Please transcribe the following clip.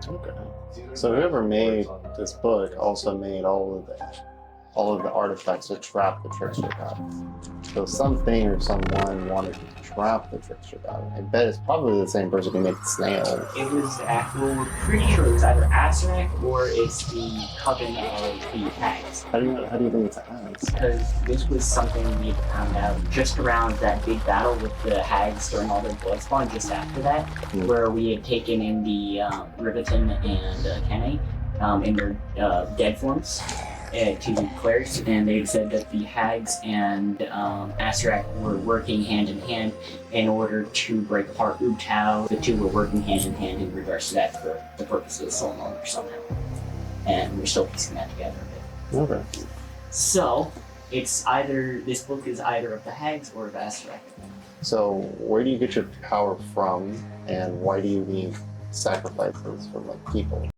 Okay. So whoever made this book also made all of the artifacts to trap the trickster god. So something or someone wanted to trap the trickster god. I bet it's probably the same person who made the snail. It was, well, we're pretty sure it was either Asarak or it's the Coven of the Hags. How do you think it's ants? Because this was something we had found out just around that big battle with the Hags during all their blood spawn, just after that, where we had taken in the Riveton and Kenne in their dead forms to clerics, and they said that the Hags and Asarak were working hand in hand in order to break apart Ubtao. The two were working hand in hand in regards to that for the purpose of the Soulmonger somehow. And we're still piecing that together a bit. Okay. So, this book is either of the Hags or of Asarak. So where do you get your power from, and why do you need sacrifices from like people?